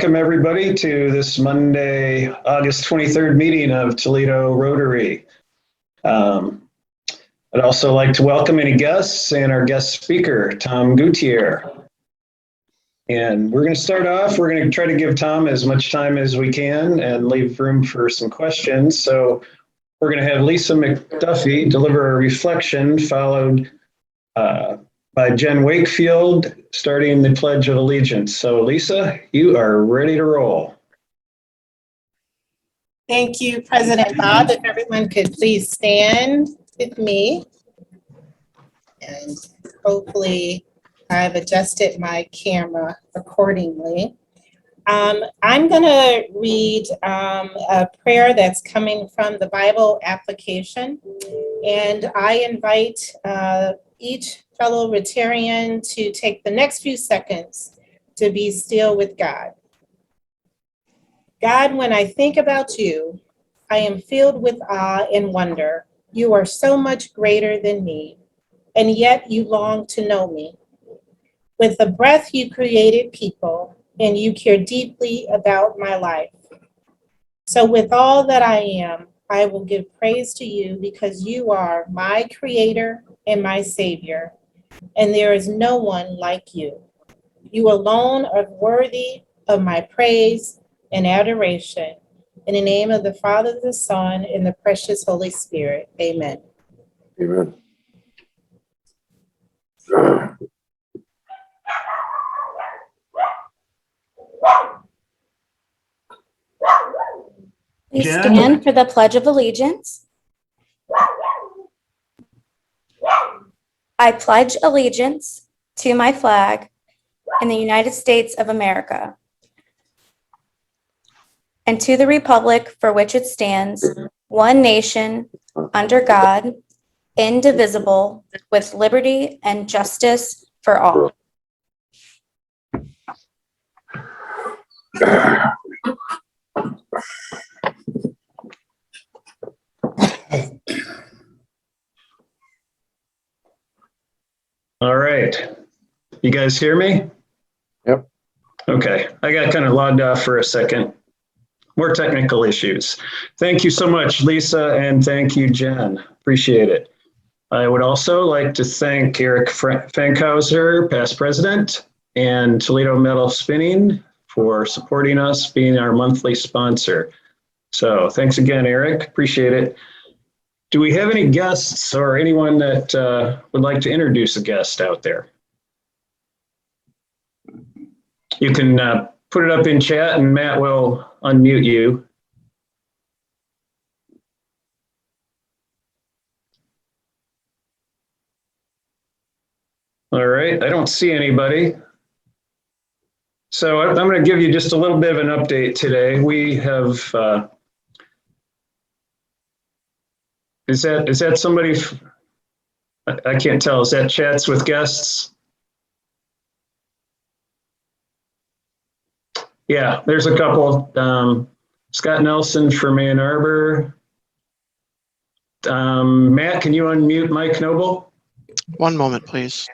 welcome everybody to this Monday, August 23rd meeting of Toledo Rotary. I'd also like to welcome any guests and our guest speaker, Tom Gouttierre. And we're going to start off, we're going to try to give Tom as much time as we can and leave room for some questions. So we're going to have Lisa McDuffie deliver a reflection followed by Jen Wakefield starting the Pledge of Allegiance. So Lisa, you are ready to roll. Thank you, President Bob. If everyone could please stand with me. And hopefully I've adjusted my camera accordingly. I'm going to read a prayer that's coming from the Bible application. And I invite each fellow Rotarian to take the next few seconds to be still with God. God, when I think about you, I am filled with awe and wonder. You are so much greater than me, and yet you long to know me. With the breath you created people, and you care deeply about my life. So with all that I am, I will give praise to you because you are my creator and my savior, and there is no one like you. You alone are worthy of my praise and adoration. In the name of the Father, the Son, and the precious Holy Spirit. Amen. Amen. Please Jen? stand for the Pledge of Allegiance. I pledge allegiance to my flag in the United States of America and to the republic for which it stands, one nation, under God, indivisible, with liberty and justice for all. All right. You guys hear me? Yep. Okay. I got kind of logged off for a second. More technical issues. Thank you so much, Lisa, and thank you, Jen. Appreciate it. I would also like to thank Eric Fankhauser, past president, and Toledo Metal Spinning for supporting us, being our monthly sponsor. So thanks again, Eric. Appreciate it. Do we have any guests or anyone that would like to introduce a guest out there? You can put it up in chat and Matt will unmute you. All right, I don't see anybody. So I'm going to give you just a little bit of an update today. We have, is that somebody, I can't tell, is that chats with guests? Yeah, there's a couple. Scott Nelson from Ann Arbor. Matt, can you unmute Mike Noble? One moment, please.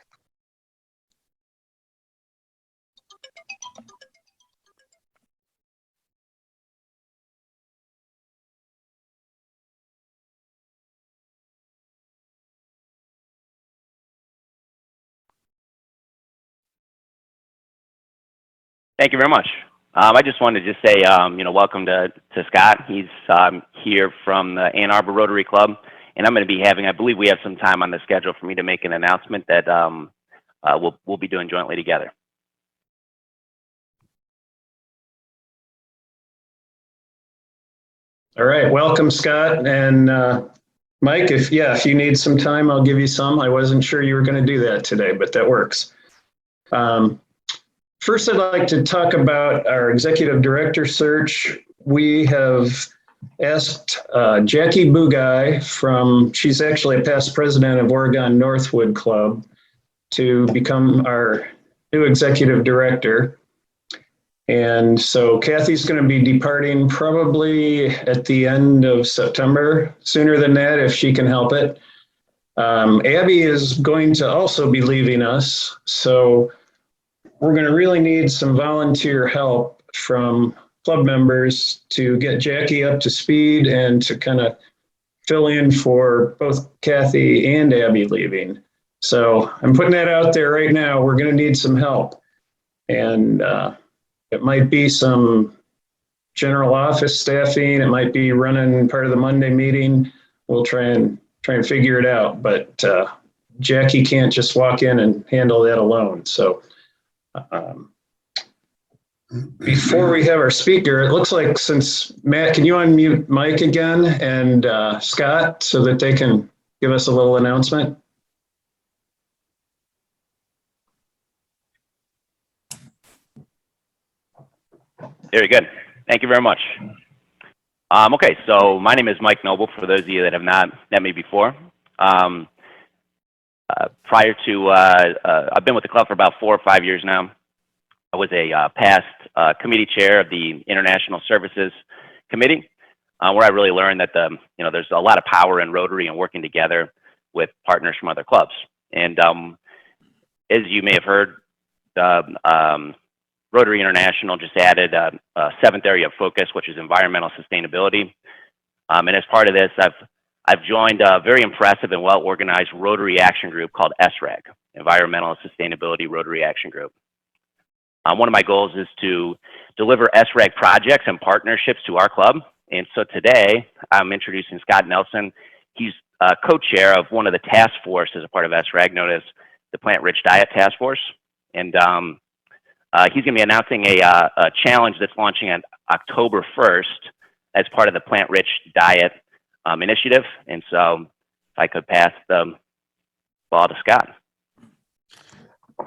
Thank you very much. I just wanted to just say, welcome to Scott. He's here from the Ann Arbor Rotary Club, and I'm going to be having, I believe we have some time on the schedule for me to make an announcement that we'll be doing jointly together. All right, welcome, Scott. And Mike, if you need some time, I'll give you some. I wasn't sure you were going to do that today, but that works. First, I'd like to talk about our executive director search. We have asked Jackie Bugaj she's actually a past president of Oregon Northwood Club, to become our new executive director. And so Kathy's going to be departing probably at the end of September, sooner than that if she can help it. Abby is going to also be leaving us. So we're going to really need some volunteer help from club members to get Jackie up to speed and to kind of fill in for both Kathy and Abby leaving. So I'm putting that out there right now. We're going to need some help. And it might be some general office staffing. It might be running part of the Monday meeting. We'll try and figure it out. But Jackie can't just walk in and handle that alone. So before we have our speaker, it looks like, since Matt, can you unmute Mike again and Scott so that they can give us a little announcement? Very good. Thank you very much. Okay, so my name is Mike Noble, for those of you that have not met me before. Prior to, I've been with the club for about 4 or 5 years now. I was a past committee chair of the International Services Committee, where I really learned that there's a lot of power in Rotary and working together with partners from other clubs. And as you may have heard, Rotary International just added a 7th area of focus, which is environmental sustainability. And as part of this, I've joined a very impressive and well-organized Rotary Action Group called SRAG, Environmental Sustainability Rotary Action Group. One of my goals is to deliver SRAG projects and partnerships to our club. And so today, I'm introducing Scott Nelson. He's co-chair of one of the task forces as a part of SRAG, known as the Plant-Rich Diet Task Force. And he's going to be announcing a challenge that's launching on October 1st as part of the Plant-Rich Diet initiative. And so if I could pass the ball to Scott.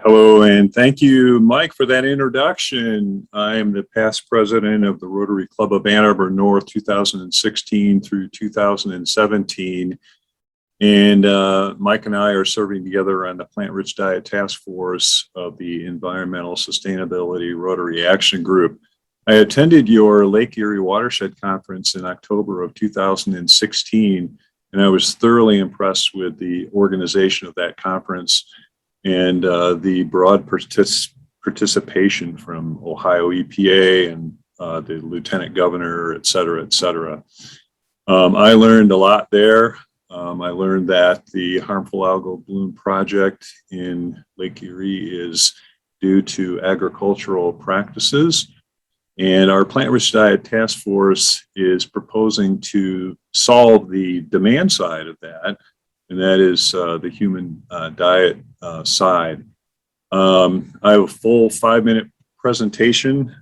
Hello, and thank you, Mike, for that introduction. I am the past president of the Rotary Club of Ann Arbor North 2016 through 2017. And Mike and I are serving together on the Plant-Rich Diet Task Force of the Environmental Sustainability Rotary Action Group. I attended your Lake Erie Watershed Conference in October of 2016, and I was thoroughly impressed with the organization of that conference and the broad participation from Ohio EPA and the Lieutenant Governor, et cetera, et cetera. I learned a lot there. I learned that the harmful algal bloom project in Lake Erie is due to agricultural practices. And our Plant-Rich Diet Task Force is proposing to solve the demand side of that, and that is the human diet side. I have a full 5-minute presentation,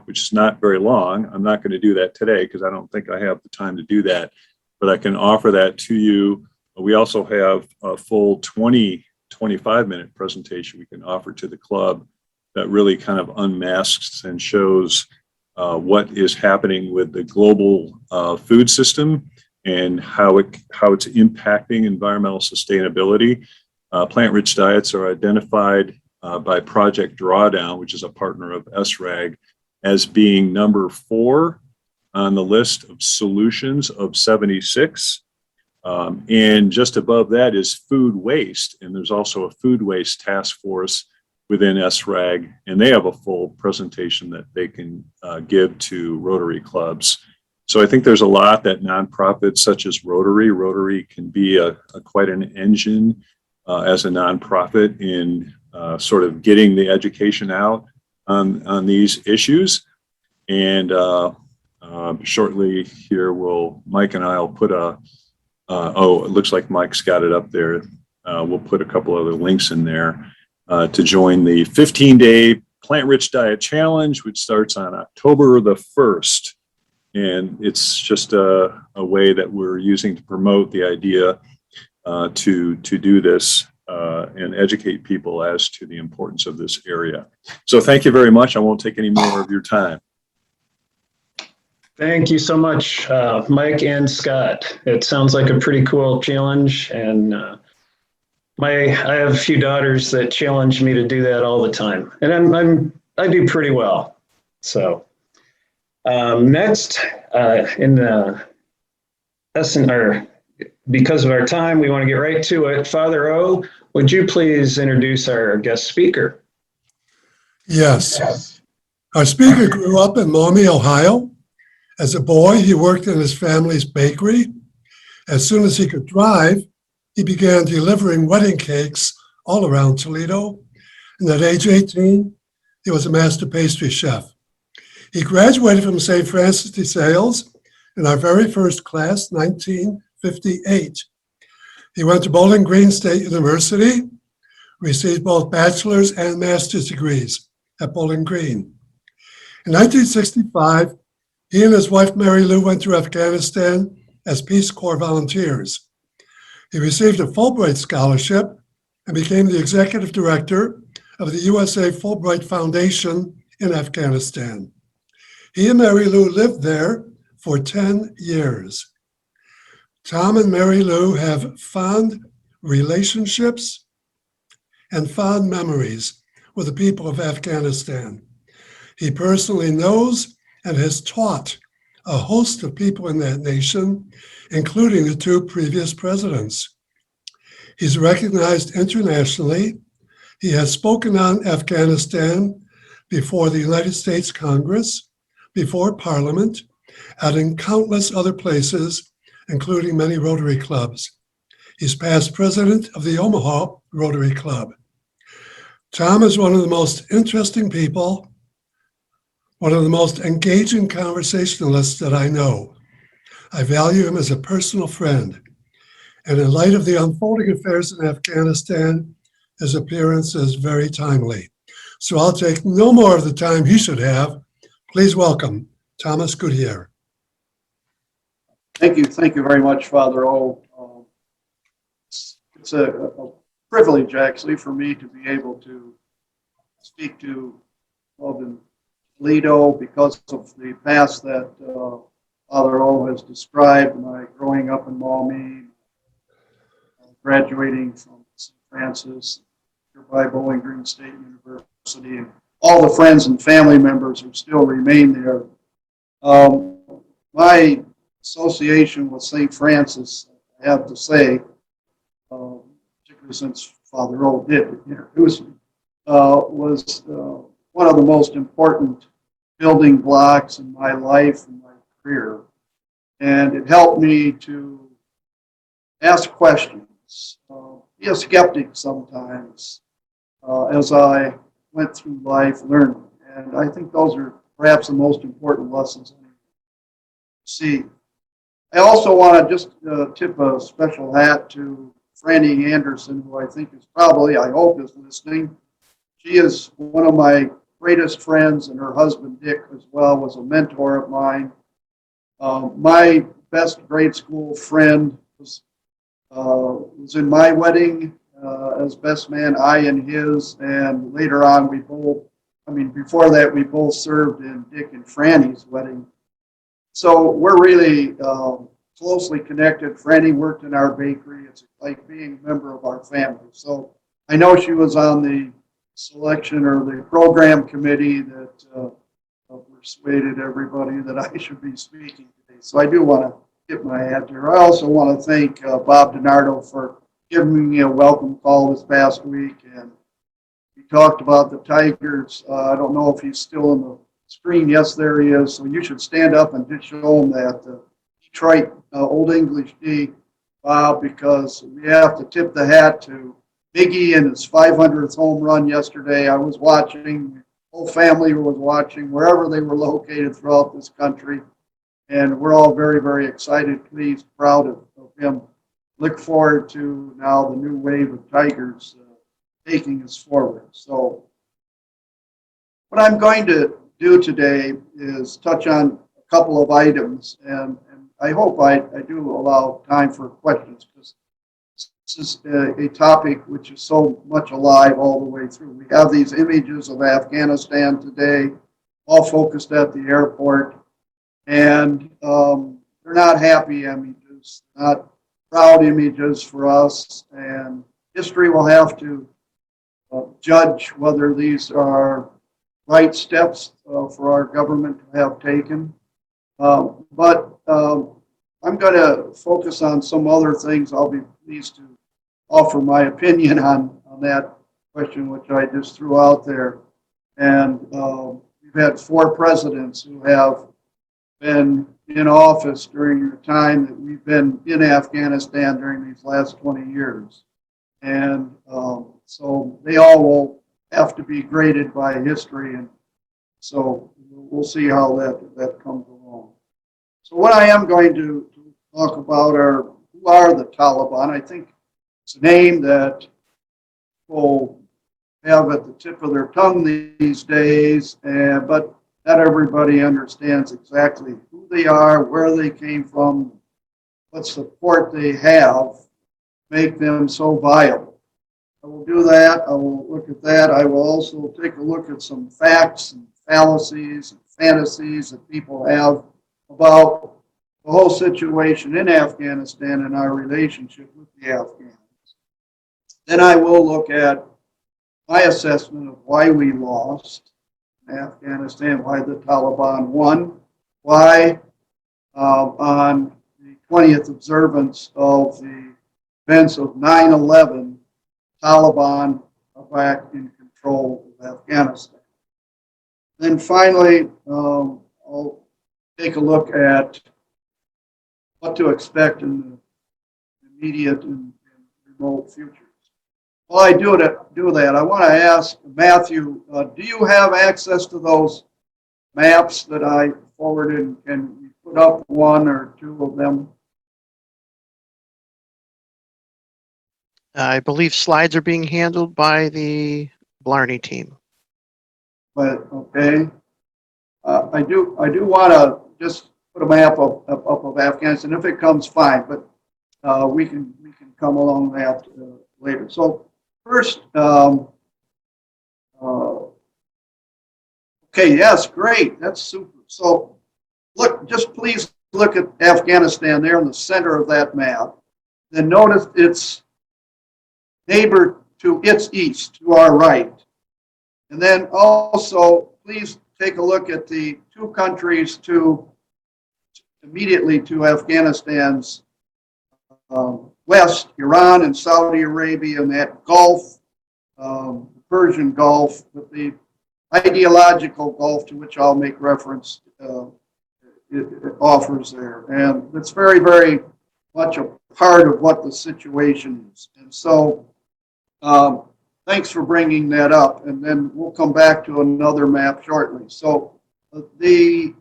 which is not very long. I'm not going to do that today because I don't think I have the time to do that, but I can offer that to you. We also have a full 25-minute presentation we can offer to the club that really kind of unmasks and shows what is happening with the global food system and how it's impacting environmental sustainability. Plant-rich diets are identified by Project Drawdown, which is a partner of SRAG, as being number 4 on the list of solutions of 76. And just above that is food waste. And there's also a food waste task force within SRAG, and they have a full presentation that they can give to Rotary clubs. So I think there's a lot that nonprofits such as Rotary can be quite an engine as a nonprofit in sort of getting the education out on these issues. And shortly here, Mike and I will put it looks like Mike's got it up there. We'll put a couple other links in there to join the 15-day Plant-Rich Diet Challenge, which starts on October the 1st. And it's just a way that we're using to promote the idea to do this and educate people as to the importance of this area. So thank you very much. I won't take any more of your time. Thank you so much, Mike and Scott. It sounds like a pretty cool challenge, and I have a few daughters that challenge me to do that all the time, and I do pretty well. So next, in the because of our time, we want to get right to it. Father O, would you please introduce our guest speaker? Yes. Our speaker grew up in Maumee, Ohio. As a boy, he worked in his family's bakery. As soon as he could drive, he began delivering wedding cakes all around Toledo. And at age 18, he was a master pastry chef. He graduated from St. Francis de Sales in our very first class, 1958. He went to Bowling Green State University, received both bachelor's and master's degrees at Bowling Green. In 1965, he and his wife Marylu went to Afghanistan as Peace Corps volunteers. He received a Fulbright Scholarship and became the executive director of the USA Fulbright Foundation in Afghanistan. He and Marylu lived there for 10 years. Tom and Marylu have fond relationships and fond memories with the people of Afghanistan. He personally knows and has taught a host of people in that nation, including the two previous presidents. He's recognized internationally. He has spoken on Afghanistan before the United States Congress, before Parliament, and in countless other places, including many Rotary clubs. He's past president of the Omaha Rotary Club. Tom is one of the most interesting people, one of the most engaging conversationalists that I know. I value him as a personal friend. And in light of the unfolding affairs in Afghanistan, his appearance is very timely. So I'll take no more of the time he should have. Please welcome Thomas Gouttierre. Thank you very much, Father O. It's a privilege, actually, for me to be able to speak to Club in Toledo because of the past that Father O has described, my growing up in Maumee, graduating from St. Francis, nearby Bowling Green State University, and all the friends and family members who still remain there. My association with St. Francis, I have to say, particularly since Father O did introduce me, was one of the most important building blocks in my life and my career. And it helped me to ask questions, be a skeptic sometimes, as I went through life learning. And I think those are perhaps the most important lessons I see. I also want to just tip a special hat to Franny Anderson, who I think is probably, I hope, is listening. She is one of my greatest friends, and her husband, Dick, as well, was a mentor of mine. My best grade school friend was in my wedding as best man, I and his, and later on we both, before that we both served in Dick and Franny's wedding. So we're really closely connected. Franny worked in our bakery. It's like being a member of our family. So I know she was on the selection or the program committee that persuaded everybody that I should be speaking today. So I do want to tip my hat to her. I also want to thank Bob DiNardo for giving me a welcome call this past week. And he talked about the Tigers. I don't know if he's still in the screen. Yes, there he is. So you should stand up and just show him that Detroit Old English D, Bob, because we have to tip the hat to Biggie and his 500th home run yesterday. I was watching, the whole family was watching, wherever they were located throughout this country. And we're all very, very excited, pleased, proud of him. Look forward to now the new wave of Tigers taking us forward. So what I'm going to do today is touch on a couple of items, and I hope I do allow time for questions, because this is a topic which is so much alive all the way through. We have these images of Afghanistan today, all focused at the airport, and they're not happy images, not proud images for us, and history will have to judge whether these are right steps for our government to have taken. But I'm going to focus on some other things. I'll be pleased to offer my opinion on that question, which I just threw out there. And We've had 4 presidents who have been in office during the time that we've been in Afghanistan during these last 20 years. And so they all will have to be graded by history. And so we'll see how that comes along. So what I am going to talk about are who are the Taliban. I think it's a name that people have at the tip of their tongue these days, but not everybody understands exactly who they are, where they came from, what support they have, make them so viable. I will do that. I will look at that. I will also take a look at some facts and fallacies and fantasies that people have about the whole situation in Afghanistan and our relationship with the Afghans. Then I will look at my assessment of why we lost in Afghanistan, why the Taliban won, why on the 20th observance of the events of 9/11, Taliban are back in control of Afghanistan. Then finally, I'll take a look at what to expect in the immediate and remote futures. While I do that, I want to ask Matthew, do you have access to those maps that I forwarded? Can we put up 1 or 2 of them? I believe slides are being handled by the Blarney team. But okay, I do want to just put a map up of Afghanistan. If it comes, fine, but we can come along that later. So first, okay, yes, great, that's super. So look, just please look at Afghanistan there in the center of that map. Then notice its neighbor to its east, to our right. And then also, please take a look at the 2 countries immediately to Afghanistan's west, Iran and Saudi Arabia, and that Gulf, Persian Gulf, but the ideological Gulf to which I'll make reference, it offers there. And it's very, very much a part of what the situation is. And so, thanks for bringing that up, and then we'll come back to another map shortly. So who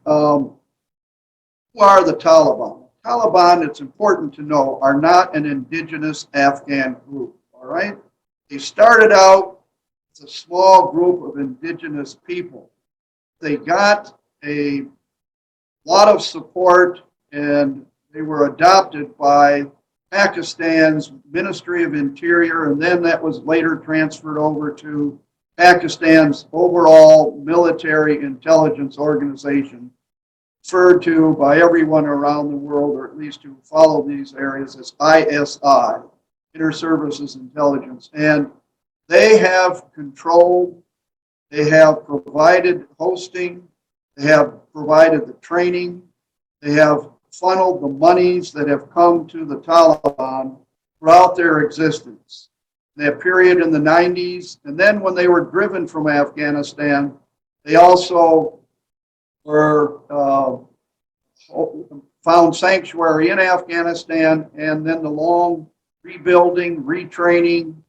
are the Taliban? Taliban, it's important to know, are not an indigenous Afghan group, all right? They started out as a small group of indigenous people. They got a lot of support, and they were adopted by Pakistan's Ministry of Interior, and then that was later transferred over to Pakistan's overall military intelligence organization, referred to by everyone around the world, or at least who follow these areas, as ISI, Inter-Services Intelligence. And they have controlled, they have provided hosting, they have provided the training, they have funneled the monies that have come to the Taliban throughout their existence. That period in the 90s, and then when they were driven from Afghanistan, they also were found sanctuary in Afghanistan, and then the long rebuilding, retraining,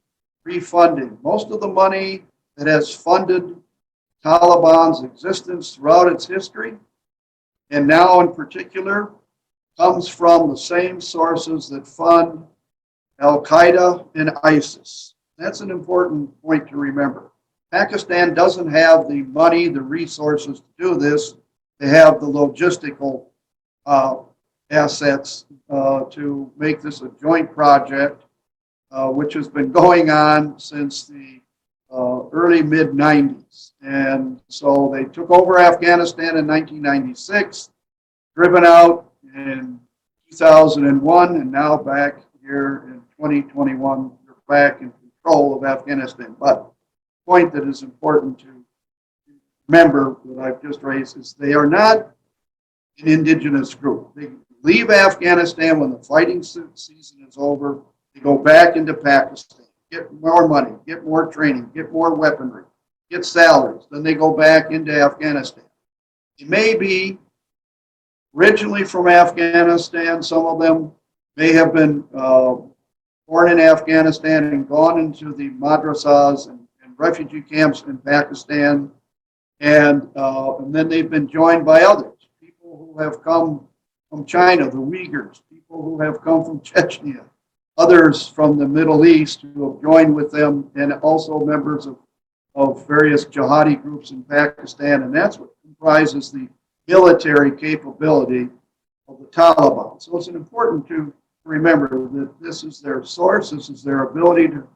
refunding. Most of the money that has funded Taliban's existence throughout its history, and now in particular, comes from the same sources that fund Al-Qaeda and ISIS. That's an important point to remember. Pakistan doesn't have the money, the resources to do this. They have the logistical assets to make this a joint project, which has been going on since the early mid-90s. And so they took over Afghanistan in 1996, driven out in 2001, and now back here in 2021, they're back in control of Afghanistan. But the point that is important to remember that I've just raised is they are not an indigenous group. They leave Afghanistan when the fighting season is over. They go back into Pakistan, get more money, get more training, get more weaponry, get salaries. Then they go back into Afghanistan. They may be originally from Afghanistan. Some of them may have been born in Afghanistan and gone into the madrasas and refugee camps in Pakistan. And then they've been joined by others, people who have come from China, the Uyghurs, people who have come from Chechnya, others from the Middle East who have joined with them, and also members of various jihadi groups in Pakistan. And that's what comprises the military capability of the Taliban. So it's important to remember that this is their source, this is their ability to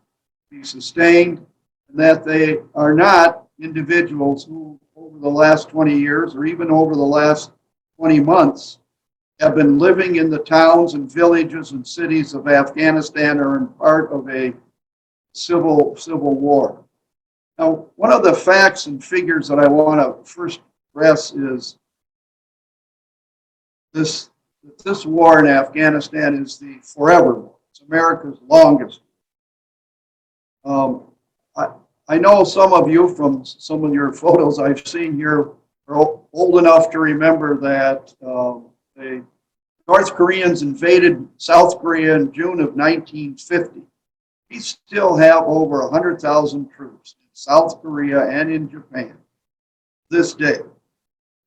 be sustained, and that they are not individuals who over the last 20 years or even over the last 20 months have been living in the towns and villages and cities of Afghanistan or in part of a civil war. Now, one of the facts and figures that I want to first stress is this war in Afghanistan is the forever war. It's America's longest. I know some of you from some of your photos I've seen here are old enough to remember that the North Koreans invaded South Korea in June of 1950. We still have over 100,000 troops in South Korea and in Japan this day.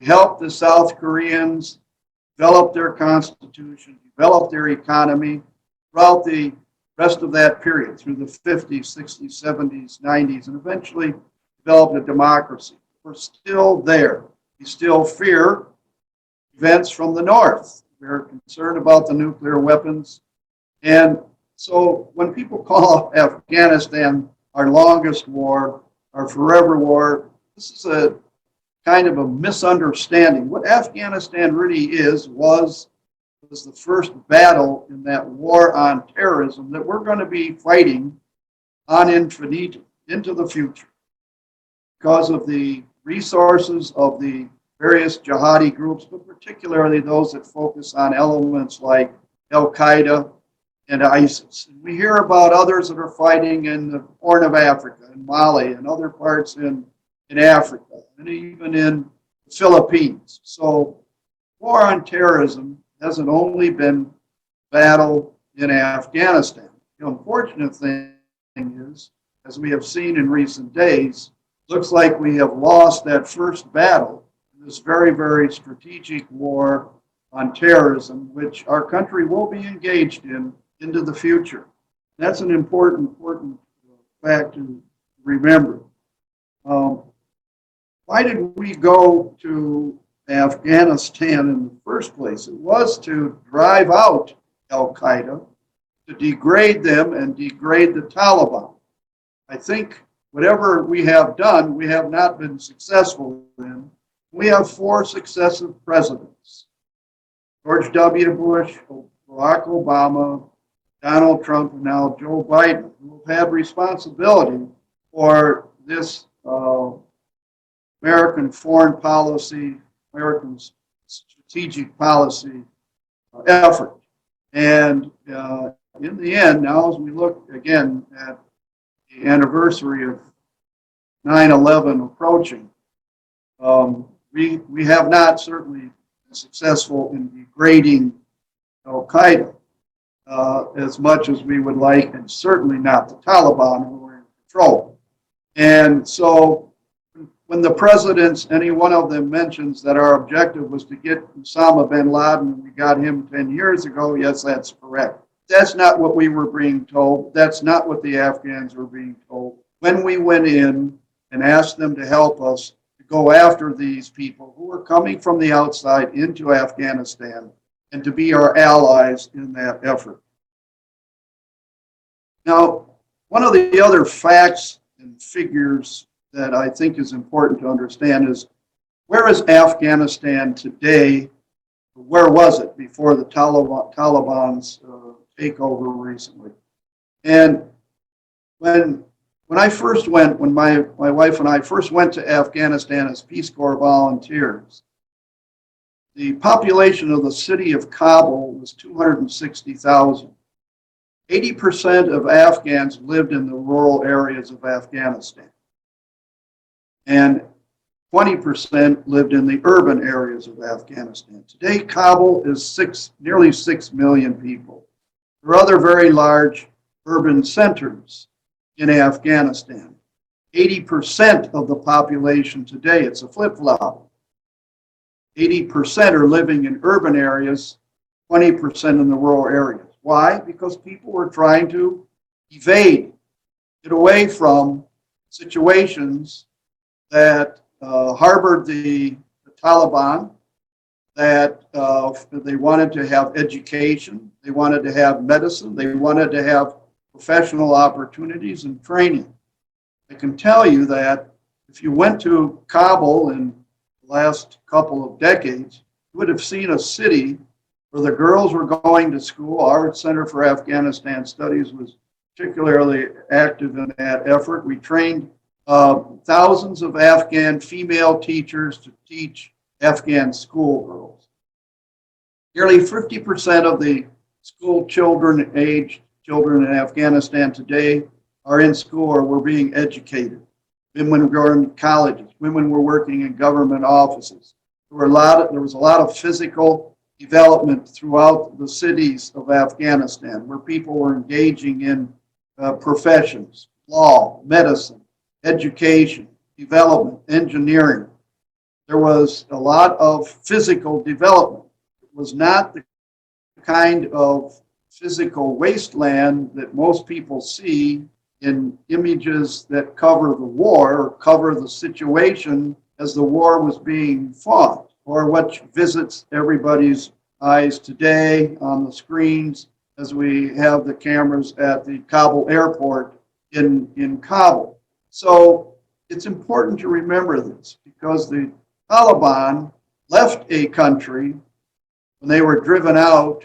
We helped the South Koreans develop their constitution, develop their economy throughout the rest of that period, through the 50s, 60s, 70s, 90s, and eventually developed a democracy. We're still there. We still fear events from the north. We're concerned about the nuclear weapons. And so when people call Afghanistan our longest war, our forever war, this is a kind of a misunderstanding. What Afghanistan really was the first battle in that war on terrorism that we're going to be fighting on infinitum into the future because of the resources of the various jihadi groups, but particularly those that focus on elements like Al-Qaeda and ISIS. And we hear about others that are fighting in the Horn of Africa, in Mali, and other parts in Africa, and even in the Philippines. So war on terrorism hasn't only been battle in Afghanistan. The unfortunate thing is, as we have seen in recent days, looks like we have lost that first battle in this very, very strategic war on terrorism, which our country will be engaged in into the future. That's an important fact to remember. Why did we go to Afghanistan in the first place? It was to drive out Al-Qaeda, to degrade them and degrade the Taliban. I think whatever we have done, we have not been successful in. We have 4 successive presidents: George W. Bush, Barack Obama, Donald Trump, and now Joe Biden, who have had responsibility for this American foreign policy, American strategic policy effort. And in the end, now as we look again at the anniversary of 9/11 approaching, we have not certainly been successful in degrading Al-Qaeda as much as we would like, and certainly not the Taliban, who are in control. And so when the presidents, any one of them mentions that our objective was to get Osama bin Laden, and we got him 10 years ago, yes, that's correct. That's not what we were being told. That's not what the Afghans were being told. When we went in and asked them to help us to go after these people who were coming from the outside into Afghanistan and to be our allies in that effort. Now, one of the other facts and figures that I think is important to understand is, where is Afghanistan today? Where was it before the Taliban's takeover recently? And when I first went, when my wife and I first went to Afghanistan as Peace Corps volunteers, the population of the city of Kabul was 260,000. 80% of Afghans lived in the rural areas of Afghanistan. and 20% lived in the urban areas of Afghanistan. Today, Kabul is nearly 6 million people. There are other very large urban centers in Afghanistan. 80% of the population today, it's a flip-flop. 80% are living in urban areas, 20% in the rural areas. Why? Because people were trying to evade, get away from situations that harbored the Taliban, that they wanted to have education, they wanted to have medicine, they wanted to have professional opportunities and training. I can tell you that if you went to Kabul in the last couple of decades, you would have seen a city where the girls were going to school. Our Center for Afghanistan Studies was particularly active in that effort. We trained thousands of Afghan female teachers to teach Afghan schoolgirls. Nearly 50% of the school children, aged children in Afghanistan today are in school or were being educated. Women were in colleges, women were working in government offices. There was a lot of physical development throughout the cities of Afghanistan where people were engaging in professions, law, medicine, education, development, engineering. There was a lot of physical development. It was not the kind of physical wasteland that most people see in images that cover the war or cover the situation as the war was being fought, or what visits everybody's eyes today on the screens as we have the cameras at the Kabul airport in Kabul. So it's important to remember this because the Taliban left a country when they were driven out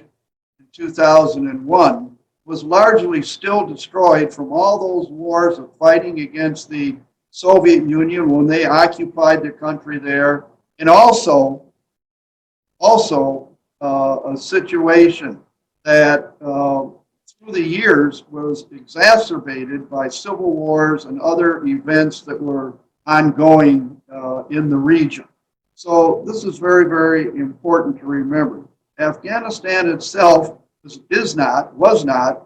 in 2001 was largely still destroyed from all those wars of fighting against the Soviet Union when they occupied the country there, and also a situation that through the years was exacerbated by civil wars and other events that were ongoing in the region. So this is very, very important to remember. Afghanistan itself was not,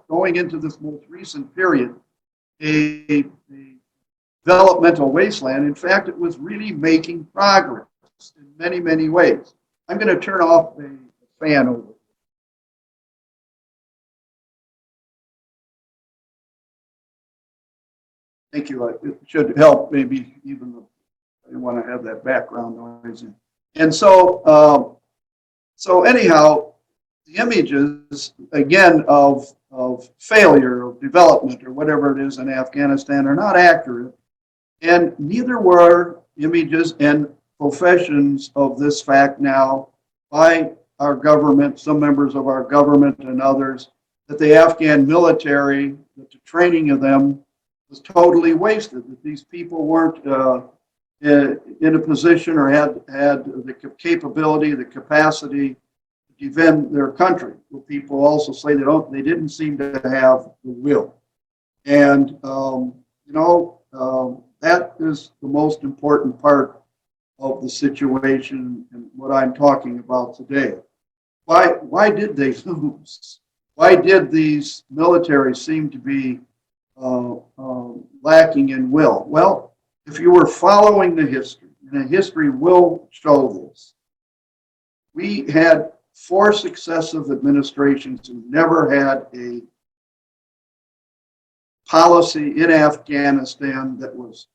going into this most recent period, a developmental wasteland. In fact, it was really making progress in many, many ways. I'm going to turn off the fan over. Thank you. It should help, maybe even though I didn't want to have that background noise in. And so, anyhow, the images, again, of failure, of development, or whatever it is in Afghanistan are not accurate. And neither were images and professions of this fact now by our government, some members of our government and others, that the Afghan military, that the training of them was totally wasted, that these people weren't in a position or had the capability, the capacity to defend their country. Well, people also say they didn't seem to have the will. And, that is the most important part of the situation and what I'm talking about today. Why did they lose? Why did these militaries seem to be lacking in will? Well, if you were following the history, and the history will show this, we had 4 successive administrations who never had a policy in Afghanistan that was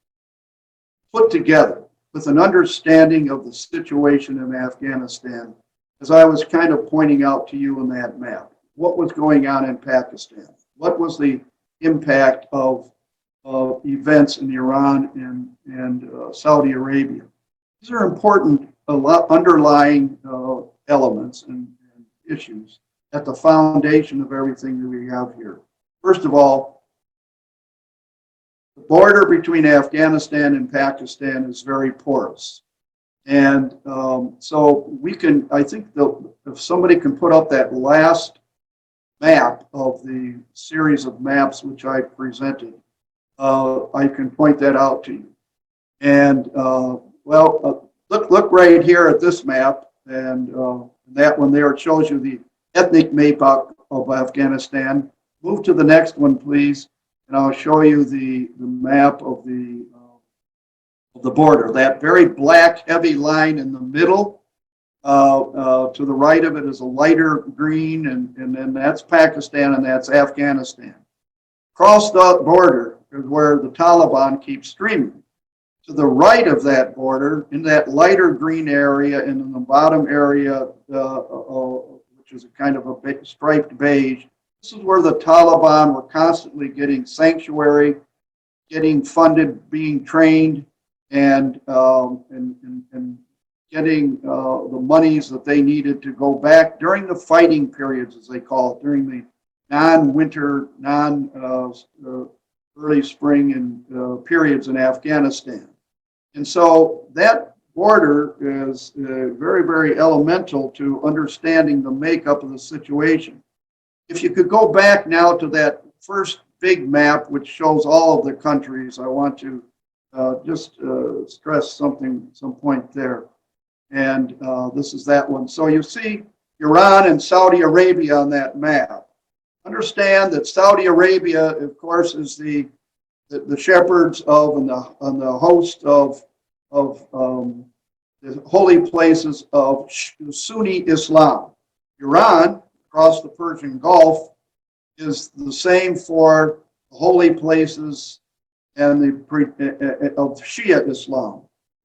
put together with an understanding of the situation in Afghanistan, as I was kind of pointing out to you on that map. What was going on in Pakistan? What was the impact of events in Iran and Saudi Arabia? These are important underlying elements and issues at the foundation of everything that we have here. First of all, the border between Afghanistan and Pakistan is very porous. And so we can, I think that if somebody can put up that last map of the series of maps which I presented, I can point that out to you. And look right here at this map, and that one there, it shows you the ethnic makeup of Afghanistan. Move to the next one, please, and I'll show you the map of the border. That very black, heavy line in the middle. To the right of it is a lighter green, and then that's Pakistan and that's Afghanistan. Across the border is where the Taliban keeps streaming. To the right of that border, in that lighter green area and in the bottom area, which is a kind of a striped beige, this is where the Taliban were constantly getting sanctuary, getting funded, being trained, and getting the monies that they needed to go back during the fighting periods, as they call it, during the non-winter, early spring and periods in Afghanistan. And so that border is very, very elemental to understanding the makeup of the situation. If you could go back now to that first big map, which shows all of the countries, I want to just stress some point there. And this is that one. So you see Iran and Saudi Arabia on that map. Understand that Saudi Arabia, of course, is the shepherds of and the host of the holy places of Sunni Islam. Iran, across the Persian Gulf, is the same for the holy places and of Shia Islam.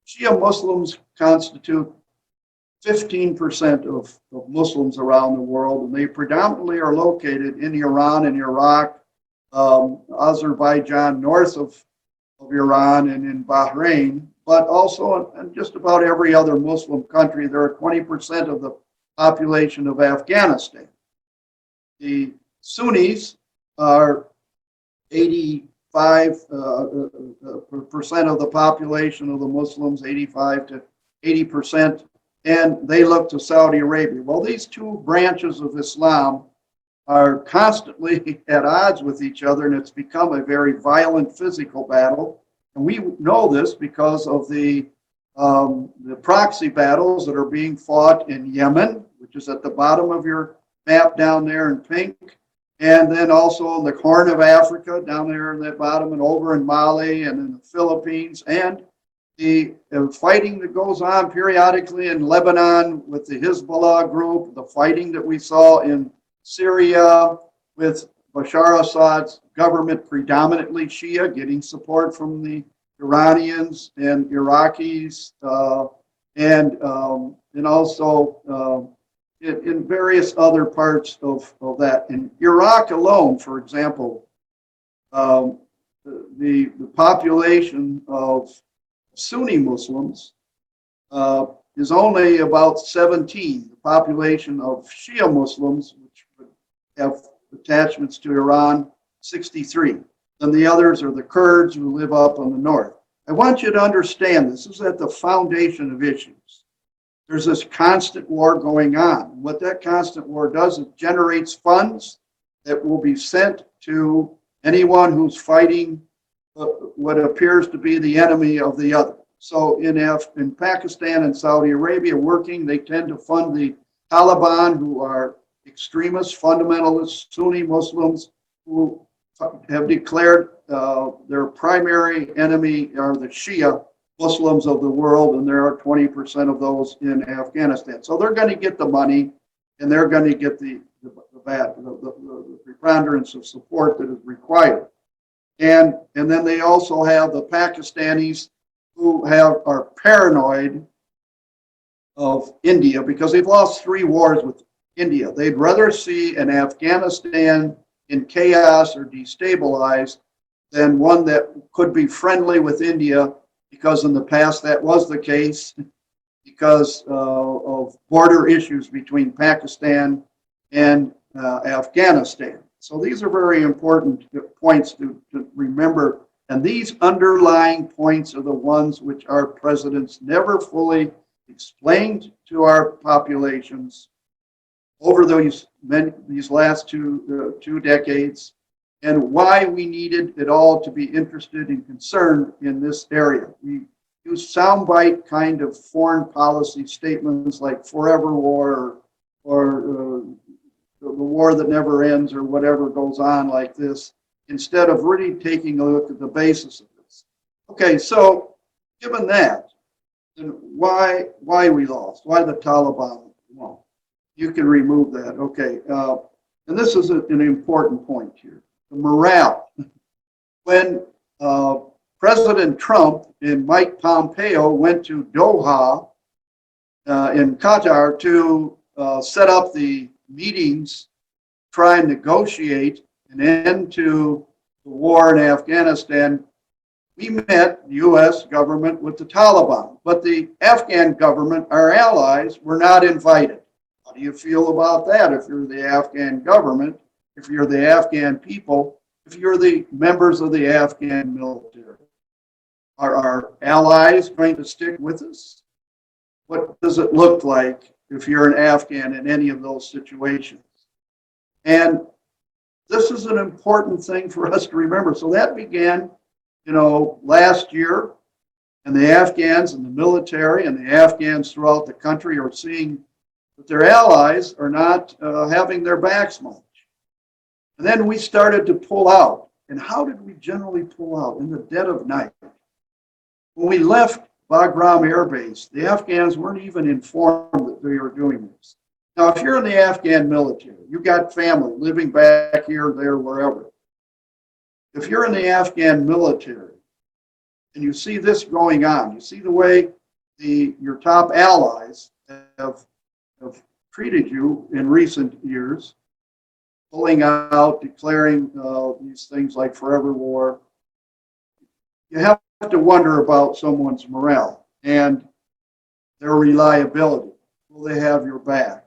Shia Muslims constitute 15% of Muslims around the world, and they predominantly are located in Iran and Iraq, Azerbaijan, north of Iran, and in Bahrain, but also in just about every other Muslim country. There are 20% of the population of Afghanistan. The Sunnis are 85% of the population of the Muslims, 85 to 80%, and they look to Saudi Arabia. Well, these two branches of Islam are constantly at odds with each other, and it's become a very violent physical battle. And we know this because of the proxy battles that are being fought in Yemen, which is at the bottom of your map down there in pink, and then also in the Horn of Africa down there in that bottom, and over in Mali and in the Philippines, and the fighting that goes on periodically in Lebanon with the Hezbollah group, the fighting that we saw in Syria with Bashar Assad's government, predominantly Shia, getting support from the Iranians and Iraqis, and also in various other parts of that. In Iraq alone, for example, the population of Sunni Muslims is only about 17. The population of Shia Muslims, which would have attachments to Iran, 63. Then the others are the Kurds who live up on the north. I want you to understand this is at the foundation of issues. There's this constant war going on. What that constant war does, it generates funds that will be sent to anyone who's fighting what appears to be the enemy of the other. So in Pakistan and Saudi Arabia working, they tend to fund the Taliban, who are extremist, fundamentalist Sunni Muslims who have declared their primary enemy are the Shia Muslims of the world, and there are 20% of those in Afghanistan. So they're going to get the money, and they're going to get the preponderance of support that is required. And then they also have the Pakistanis who are paranoid of India because they've lost 3 wars with India. They'd rather see an Afghanistan in chaos or destabilized than one that could be friendly with India, because in the past that was the case because of border issues between Pakistan and Afghanistan. So these are very important points to remember. And these underlying points are the ones which our presidents never fully explained to our populations over these last two decades, and why we needed it all to be interested and concerned in this area. We use soundbite kind of foreign policy statements like forever war or the war that never ends or whatever goes on like this, instead of really taking a look at the basis of this. Okay, so given that, then why we lost? Why the Taliban won? You can remove that. Okay, and this is an important point here. The morale. When President Trump and Mike Pompeo went to Doha in Qatar to set up the meetings, try and negotiate an end to the war in Afghanistan, we met the U.S. government with the Taliban, but the Afghan government, our allies, were not invited. How do you feel about that if you're the Afghan government, if you're the Afghan people, if you're the members of the Afghan military? Are our allies going to stick with us? What does it look like if you're an Afghan in any of those situations? And this is an important thing for us to remember. So that began, last year, and the Afghans and the military and the Afghans throughout the country are seeing that their allies are not having their backs much. And then we started to pull out. And how did we generally pull out? In the dead of night. When we left Bagram Air Base, the Afghans weren't even informed that they were doing this. Now, if you're in the Afghan military, you've got family living back here, there, wherever. If you're in the Afghan military and you see this going on, you see the way your top allies have treated you in recent years, pulling out, declaring these things like forever war, you have to wonder about someone's morale and their reliability. Will they have your back?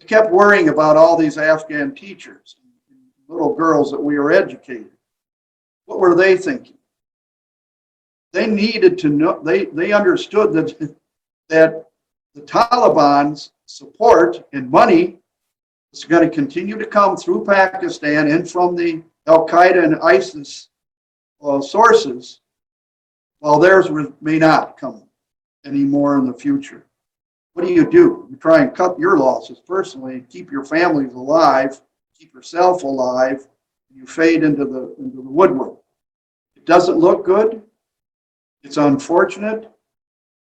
I kept worrying about all these Afghan teachers, little girls that we were educating. What were they thinking? They needed to know, they understood that the Taliban's support and money is going to continue to come through Pakistan and from the Al-Qaeda and ISIS sources, while theirs may not come anymore in the future. What do? You try and cut your losses personally, keep your families alive, keep yourself alive, and you fade into the woodwork. It doesn't look good. It's unfortunate,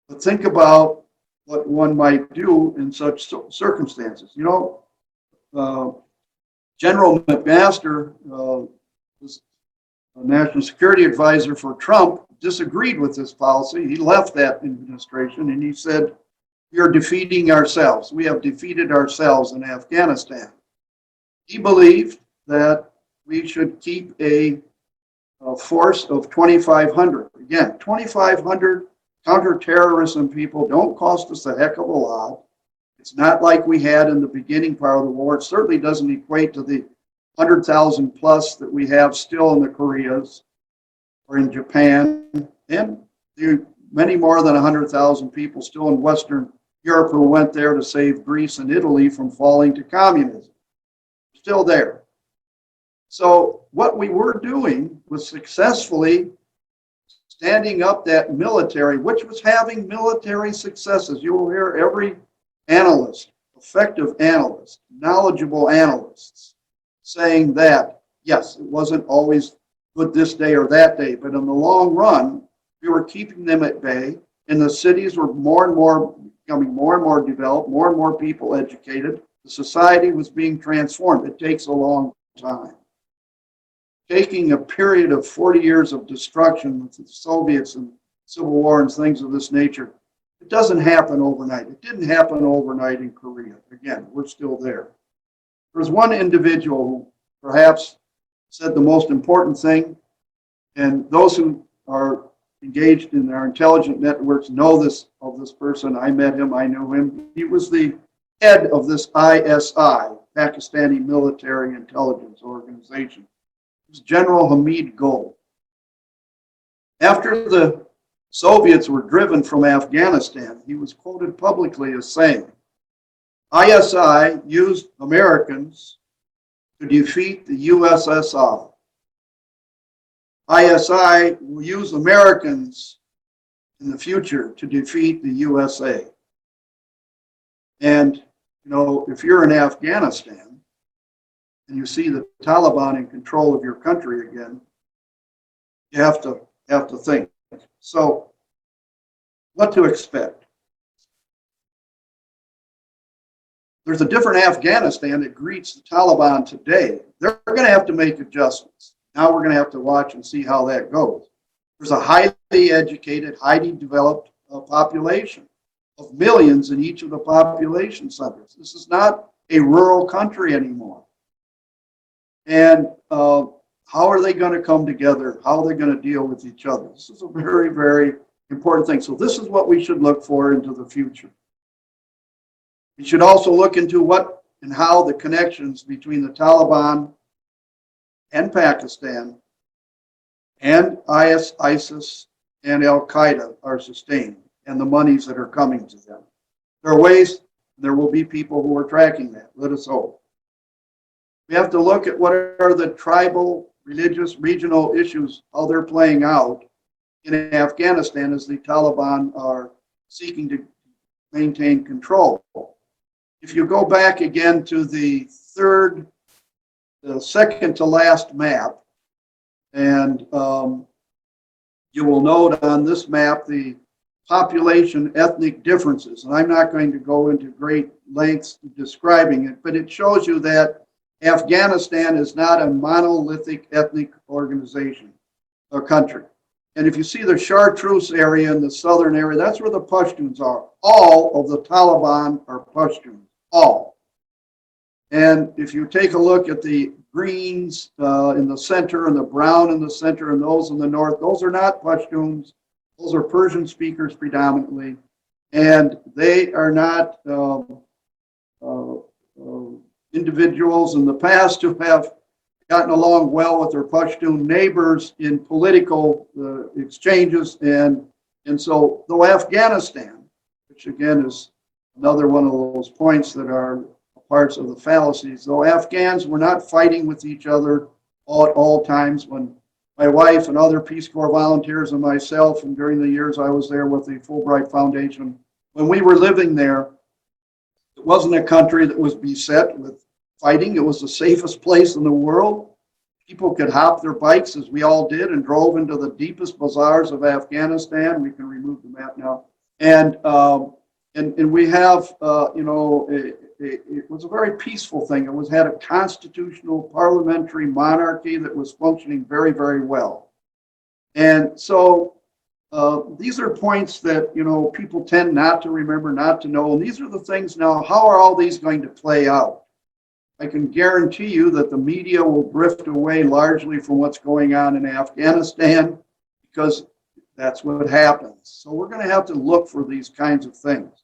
but think about what one might do in such circumstances. General McMaster, was a national security advisor for Trump, disagreed with this policy. He left that administration and he said, "We are defeating ourselves. We have defeated ourselves in Afghanistan." He believed that we should keep a force of 2,500. Again, 2,500 counterterrorism people don't cost us a heck of a lot. It's not like we had in the beginning part of the war. It certainly doesn't equate to the 100,000 plus that we have still in the Koreas or in Japan, and the many more than 100,000 people still in Western Europe who went there to save Greece and Italy from falling to communism. Still there. So what we were doing was successfully standing up that military, which was having military successes. You will hear every analyst, effective analyst, knowledgeable analysts saying that, yes, it wasn't always good this day or that day, but in the long run, we were keeping them at bay, and the cities were more and more becoming more and more developed, more and more people educated. The society was being transformed. It takes a long time. Taking a period of 40 years of destruction with the Soviets and Civil War and things of this nature, it doesn't happen overnight. It didn't happen overnight in Korea. Again, we're still there. There was one individual who perhaps said the most important thing, and those who are engaged in our intelligence networks know this of this person. I met him, I knew him. He was the head of this ISI, Pakistani Military Intelligence Organization. It was General Hamid Gul. After the Soviets were driven from Afghanistan, he was quoted publicly as saying, ISI used Americans to defeat the USSR. ISI will use Americans in the future to defeat the USA. And, you know, if you're in Afghanistan and you see the Taliban in control of your country again, you have to think. So, what to expect? There's a different Afghanistan that greets the Taliban today. They're going to have to make adjustments. Now we're going to have to watch and see how that goes. There's a highly educated, highly developed population of millions in each of the population centers. This is not a rural country anymore. And how are they going to come together? How are they going to deal with each other? This is a very, very important thing. So this is what we should look for into the future. We should also look into what and how the connections between the Taliban and Pakistan and ISIS and Al-Qaeda are sustained and the monies that are coming to them. There are ways, there will be people who are tracking that. Let us hope. We have to look at what are the tribal, religious, regional issues, how they're playing out in Afghanistan as the Taliban are seeking to maintain control. If you go back again to the second to last map, and you will note on this map the population ethnic differences. And I'm not going to go into great lengths describing it, but it shows you that Afghanistan is not a monolithic ethnic organization or country. And if you see the Chartreuse area in the southern area, that's where the Pashtuns are. All of the Taliban are Pashtuns, all. And if you take a look at the greens in the center and the brown in the center and those in the north, those are not Pashtuns. Those are Persian speakers predominantly. And they are not individuals in the past who have gotten along well with their Pashtun neighbors in political exchanges. And so though Afghanistan, which again is another one of those points that are parts of the fallacies, though Afghans were not fighting with each other at all times. When my wife and other Peace Corps volunteers and myself, and during the years I was there with the Fulbright Foundation, when we were living there, it wasn't a country that was beset with fighting. It was the safest place in the world. People could hop their bikes, as we all did, and drove into the deepest bazaars of Afghanistan. We can remove the map now. And we have, it was a very peaceful thing. It had a constitutional parliamentary monarchy that was functioning very, very well. And so these are points that, people tend not to remember, not to know. And these are the things now, how are all these going to play out? I can guarantee you that the media will drift away largely from what's going on in Afghanistan, because that's what happens. So we're going to have to look for these kinds of things.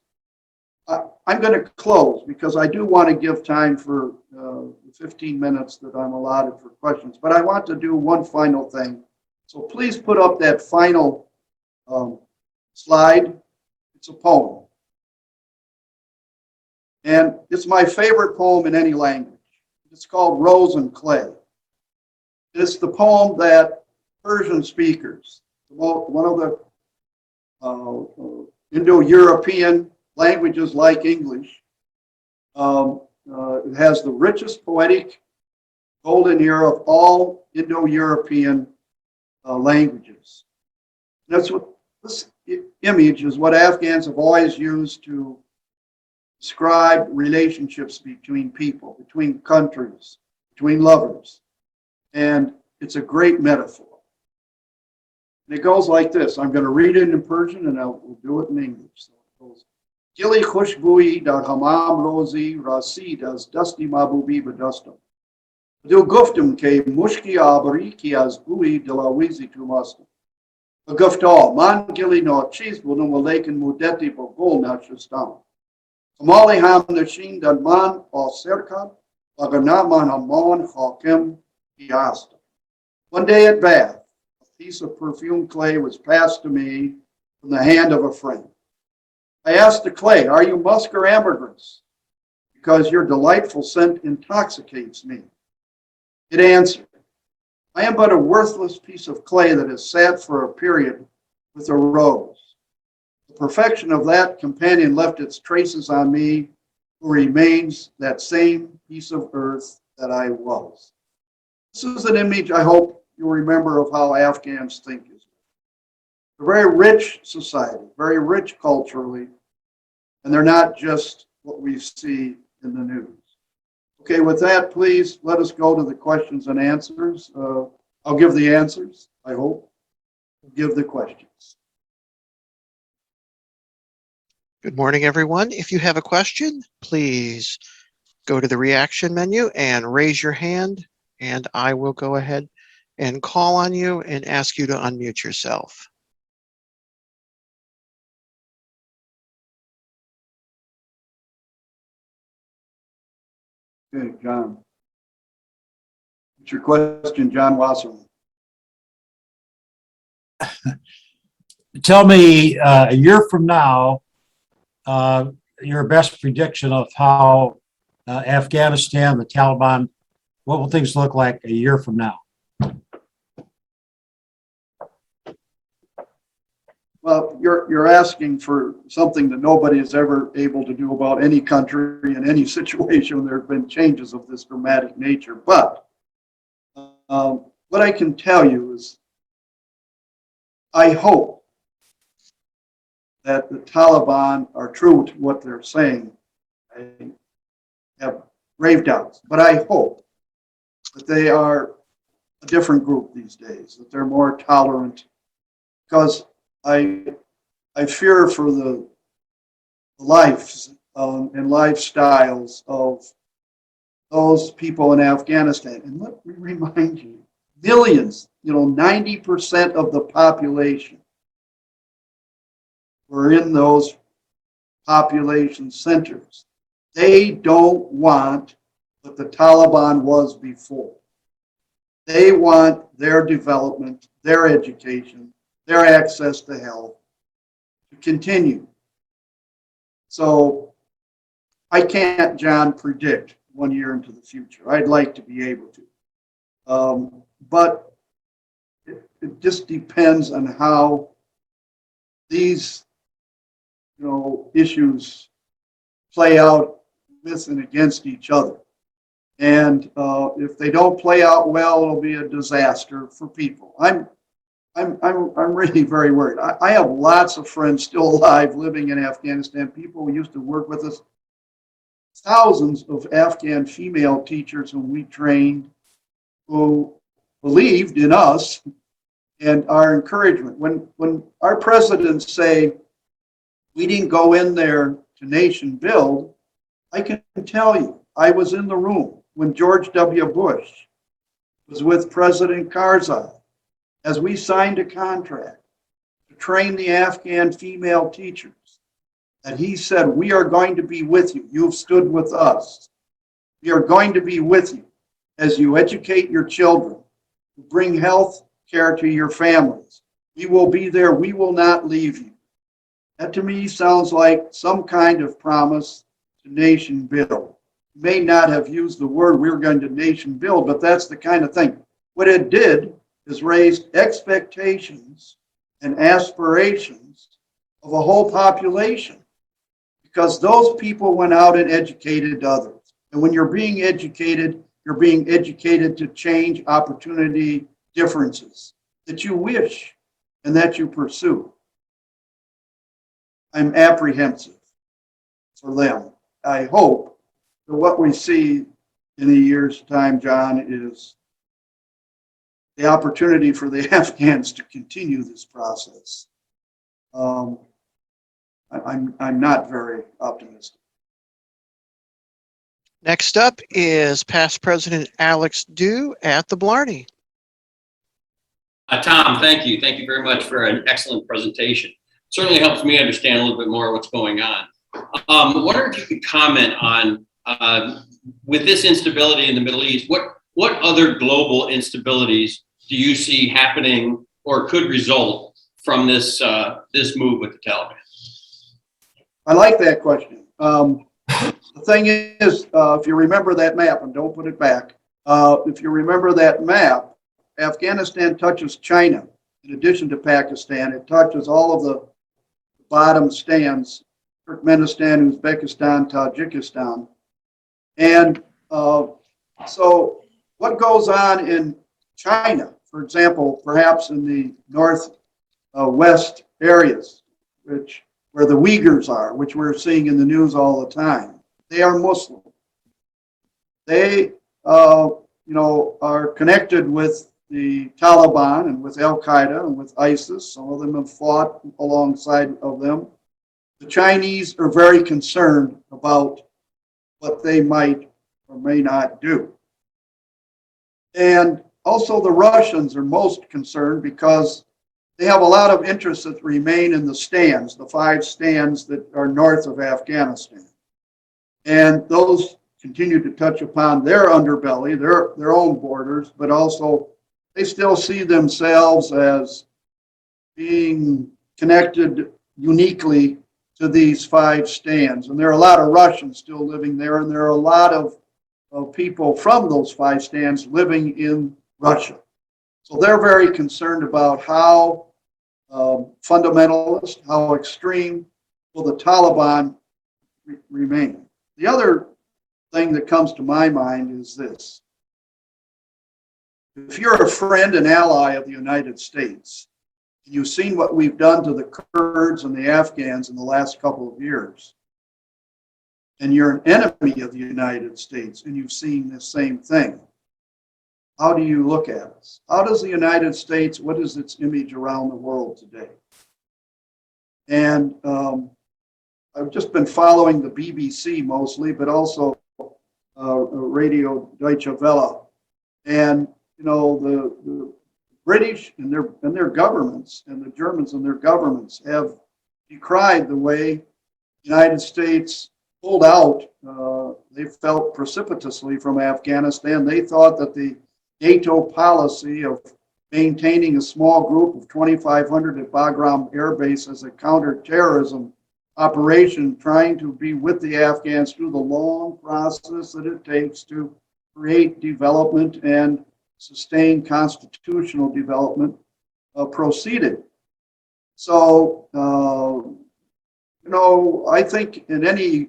I'm going to close because I do want to give time for the 15 minutes that I'm allotted for questions, but I want to do one final thing. So please put up that final slide. It's a poem. And it's my favorite poem in any language. It's called Rose and Clay. It's the poem that Persian speakers, one of the Indo-European languages like English, it has the richest poetic golden era of all Indo-European languages. That's what this image is, what Afghans have always used to describe relationships between people, between countries, between lovers. And it's a great metaphor. And it goes like this. I'm going to read it in Persian and I'll do it in English. So it goes, Gili khushbui dar hamam rozi rasid az dasti mabubi badastam. Do guftum ke mushki abari ki az bui dilawizi tu mastam. Gufta man gili no cheese budum walakin mudeti bogol nachastam. Kamali ham nashin dan man al serkab waganaman amon hakim hiasta. One day at Bath, a piece of perfumed clay was passed to me from the hand of a friend. I asked the clay, "Are you musk or ambergris? Because your delightful scent intoxicates me." It answered, "I am but a worthless piece of clay that has sat for a period with a rose. The perfection of that companion left its traces on me, who remains that same piece of earth that I was. This is an image I hope you remember of how Afghans think. It's a very rich society, very rich culturally, and they're not just what we see in the news. Okay, with that, please let us go to the questions and answers. I'll give the answers, I hope. Give the questions. Good morning, everyone. If you have a question, please go to the reaction menu and raise your hand, and I will go ahead and call on you and ask you to unmute yourself. Okay, John. What's your question, John Wasserman? Tell me a year from now, your best prediction of how Afghanistan, the Taliban, what will things look like a year from now? Well, you're asking for something that nobody is ever able to do about any country in any situation when there have been changes of this dramatic nature. But what I can tell you is I hope that the Taliban are true to what they're saying. I have grave doubts, but I hope that they are a different group these days, that they're more tolerant, because I fear for the lives and lifestyles of those people in Afghanistan. And let me remind you, millions, 90% of the population were in those population centers. They don't want what the Taliban was before. They want their development, their education, their access to health to continue. So I can't, John, predict 1 year into the future. I'd like to be able to. But it just depends on how these issues play out with and against each other. And if they don't play out well, it'll be a disaster for people. I'm really very worried. I have lots of friends still alive living in Afghanistan, people who used to work with us, thousands of Afghan female teachers whom we trained, who believed in us and our encouragement. When our presidents say we didn't go in there to nation build, I can tell you, I was in the room when George W. Bush was with President Karzai as we signed a contract to train the Afghan female teachers. And he said, we are going to be with you. You've stood with us. We are going to be with you as you educate your children, bring health care to your families. We will be there. We will not leave you. That to me sounds like some kind of promise to nation build. May not have used the word we're going to nation build, but that's the kind of thing. What it did is raise expectations and aspirations of a whole population, because those people went out and educated others. And when you're being educated to change opportunity differences that you wish and that you pursue. I'm apprehensive for them. I hope that what we see in a year's time, John, is the opportunity for the Afghans to continue this process. I'm not very optimistic. Next up is past President Alex Dew at the Blarney. Tom, thank you. Thank you very much for an excellent presentation. Certainly helps me understand a little bit more what's going on. I wonder if you could comment on, with this instability in the Middle East, what other global instabilities do you see happening or could result from this move with the Taliban? I like that question. The thing is, if you remember that map, and don't put it back, if you remember that map, Afghanistan touches China. In addition to Pakistan, it touches all of the bottom stands, Turkmenistan, Uzbekistan, Tajikistan. And so what goes on in China, for example, perhaps in the northwest areas, where the Uyghurs are, which we're seeing in the news all the time, they are Muslim. They, are connected with the Taliban and with Al Qaeda and with ISIS. Some of them have fought alongside of them. The Chinese are very concerned about what they might or may not do. And also the Russians are most concerned because they have a lot of interests that remain in the stands, the 5 stands that are north of Afghanistan. And those continue to touch upon their underbelly, their own borders, but also they still see themselves as being connected uniquely to these 5 stands. And there are a lot of Russians still living there, and there are a lot of people from those 5 stands living in Russia. So they're very concerned about how fundamentalist, how extreme will the Taliban remain. The other thing that comes to my mind is this. If you're a friend and ally of the United States, you've seen what we've done to the Kurds and the Afghans in the last couple of years, and you're an enemy of the United States and you've seen the same thing, how do you look at us? How does the United States, what is its image around the world today? And I've just been following the BBC mostly, but also Radio Deutsche Welle. And, the British and their governments and the Germans and their governments have decried the way the United States pulled out. They felt precipitously from Afghanistan. They thought that the NATO policy of maintaining a small group of 2,500 at Bagram Air Base as a counterterrorism operation, trying to be with the Afghans through the long process that it takes to create development and sustain constitutional development, proceeded. So, I think in any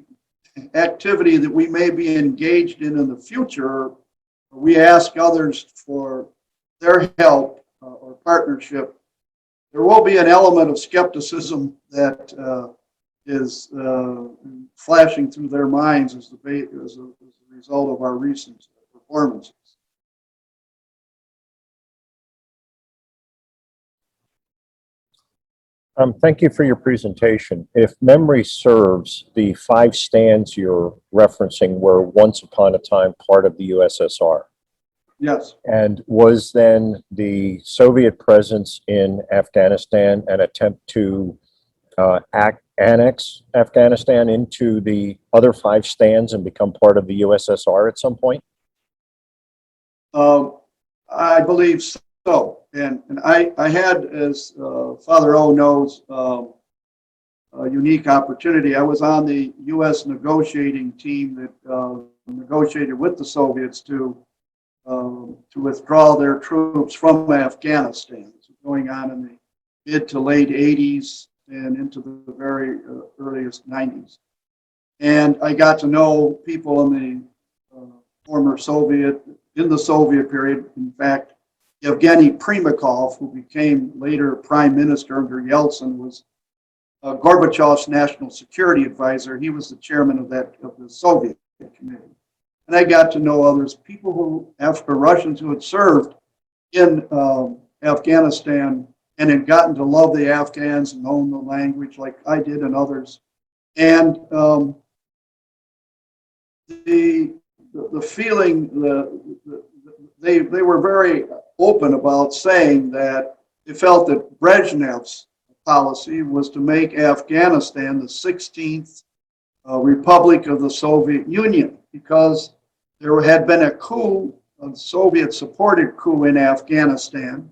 activity that we may be engaged in the future, we ask others for their help or partnership. There will be an element of skepticism that is flashing through their minds as a result of our recent performances. Thank you for your presentation. If memory serves, the 5 stands you're referencing were once upon a time part of the USSR. Yes. And was then the Soviet presence in Afghanistan an attempt to annex Afghanistan into the other 5 stands and become part of the USSR at some point? I believe so. And I had, as Father O knows, a unique opportunity. I was on the U.S. negotiating team that negotiated with the Soviets to withdraw their troops from Afghanistan. This was going on in the mid to late 80s and into the very earliest 90s. And I got to know people in the former Soviet, in the Soviet period. In fact, Yevgeny Primakov, who became later prime minister under Yeltsin, was Gorbachev's national security advisor. He was the chairman of the Soviet committee. And I got to know others, people who, Russians who had served in Afghanistan and had gotten to love the Afghans and known the language like I did and others. And the feeling, they were very open about saying that they felt that Brezhnev's policy was to make Afghanistan the 16th republic of the Soviet Union, because there had been a coup, a Soviet-supported coup in Afghanistan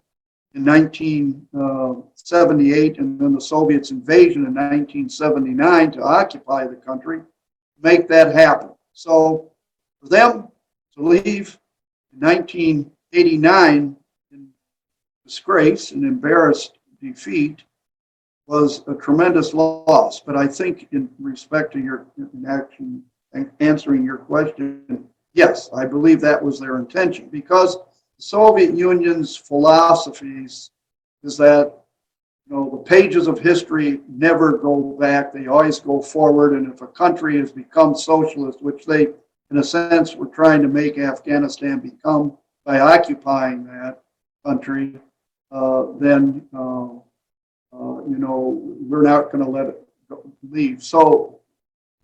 in 1978, and then the Soviets' invasion in 1979 to occupy the country, make that happen. So for them to leave in 1989 in disgrace and embarrassed defeat, was a tremendous loss. But I think in respect to your answering your question, yes, I believe that was their intention, because the Soviet Union's philosophies is that, you know, the pages of history never go back, they always go forward. And if a country has become socialist, which they, in a sense, were trying to make Afghanistan become by occupying that country, then, you know, we're not going to let it leave. So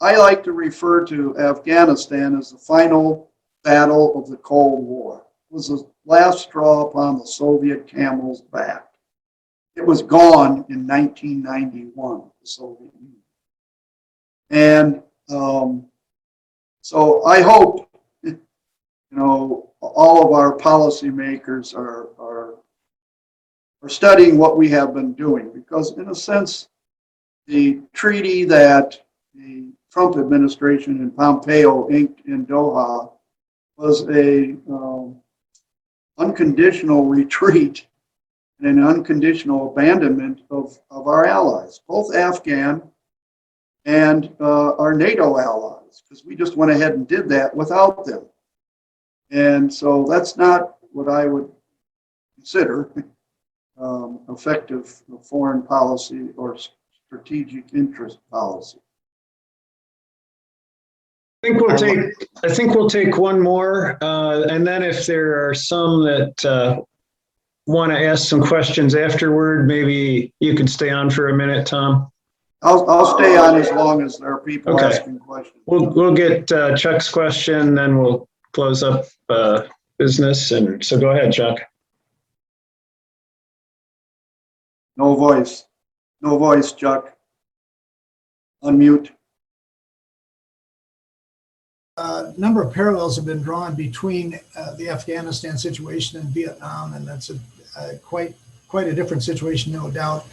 I like to refer to Afghanistan as the final battle of the Cold War. It was the last straw upon the Soviet camel's back. It was gone in 1991, the Soviet Union. And so I hope, you know, all of our policymakers are studying what we have been doing, because in a sense, the treaty that the Trump administration and Pompeo inked in Doha was a unconditional retreat and an unconditional abandonment of our allies, both Afghan and our NATO allies, because we just went ahead and did that without them. And so that's not what I would consider effective foreign policy or strategic interest policy. I think we'll take one more, and then if there are some that want to ask some questions afterward, maybe you can stay on for a minute, Tom. I'll stay on as long as there are people asking questions. We'll get Chuck's question, then we'll close up business. And so go ahead, Chuck. No voice. No voice, Chuck. Unmute. A number of parallels have been drawn between the Afghanistan situation and Vietnam, and that's quite a different situation, no doubt.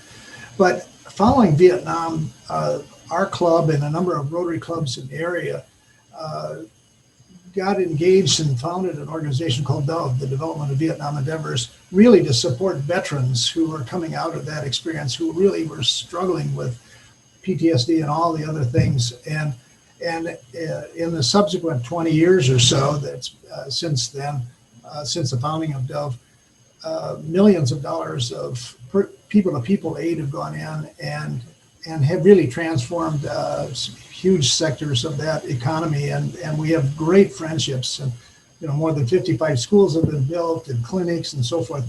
But following Vietnam, our club and a number of Rotary clubs in the area got engaged and founded an organization called DOVE, the Development of Vietnam Endeavors, really to support veterans who were coming out of that experience, who really were struggling with PTSD and all the other things. And in the subsequent 20 years or so, that's since then, since the founding of DOVE, millions of dollars of people-to-people aid have gone in and have really transformed huge sectors of that economy. And we have great friendships, and more than 55 schools have been built and clinics and so forth.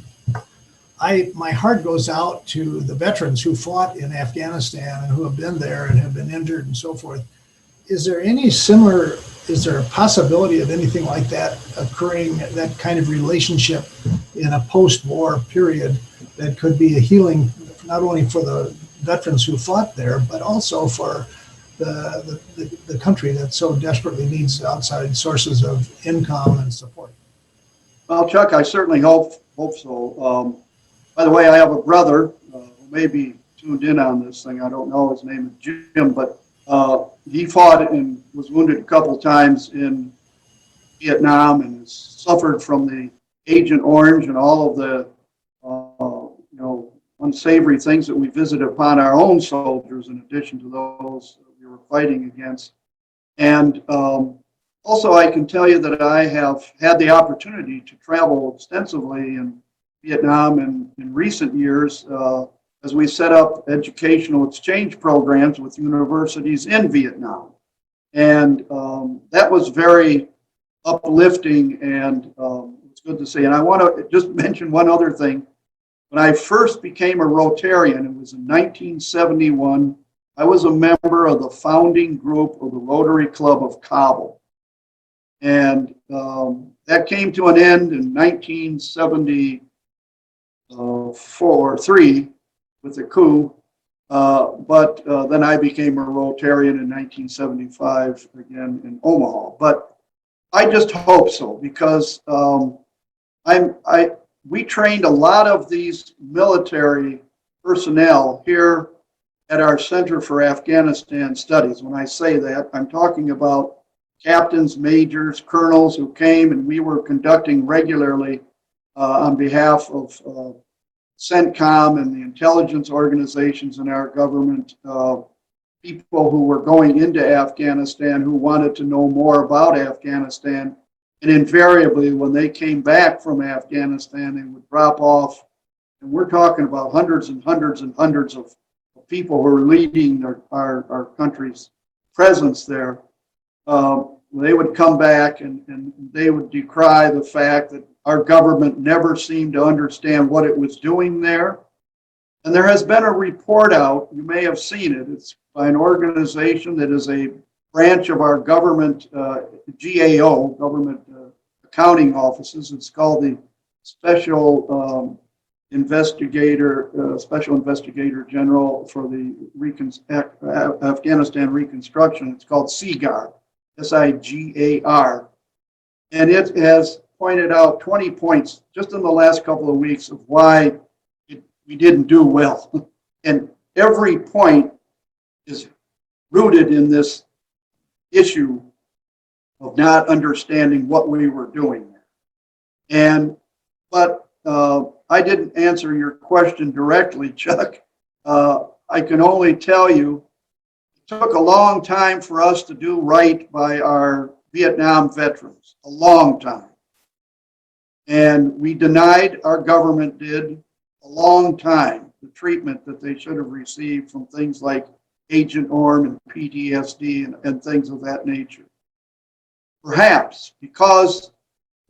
My heart goes out to the veterans who fought in Afghanistan and who have been there and have been injured and so forth. Is there a possibility of anything like that occurring, that kind of relationship in a post-war period that could be a healing, not only for the veterans who fought there, but also for the country that so desperately needs outside sources of income and support? Well, Chuck, I certainly hope so. By the way, I have a brother who may be tuned in on this thing. I don't know, his name is Jim, but he fought and was wounded a couple of times in Vietnam and has suffered from the Agent Orange and all of the unsavory things that we visited upon our own soldiers, in addition to those that we were fighting against. And also, I can tell you that I have had the opportunity to travel extensively in Vietnam in recent years as we set up educational exchange programs with universities in Vietnam. And that was very uplifting, and it's good to see. And I want to just mention one other thing. When I first became a Rotarian, it was in 1971, I was a member of the founding group of the Rotary Club of Kabul. And that came to an end in 1973 with the coup. But then I became a Rotarian in 1975 again in Omaha. But I just hope so, because we trained a lot of these military personnel here at our Center for Afghanistan Studies. When I say that, I'm talking about captains, majors, colonels who came, and we were conducting regularly on behalf of CENTCOM and the intelligence organizations in our government, people who were going into Afghanistan who wanted to know more about Afghanistan. And invariably, when they came back from Afghanistan, they would drop off. And we're talking about hundreds and hundreds and hundreds of people who are leading our country's presence there. They would come back and they would decry the fact that our government never seemed to understand what it was doing there. And there has been a report out, you may have seen it, it's by an organization that is a branch of our government, GAO, Government Accounting Offices. It's called the Special Investigator General for the Afghanistan Reconstruction. It's called SIGAR, SIGAR. And it has pointed out 20 points just in the last couple of weeks of why we didn't do well. And every point is rooted in this issue of not understanding what we were doing. But I didn't answer your question directly, Chuck. I can only tell you it took a long time for us to do right by our Vietnam veterans, a long time. And we denied, our government did, a long time, the treatment that they should have received from things like Agent Orange and PTSD and things of that nature. Perhaps because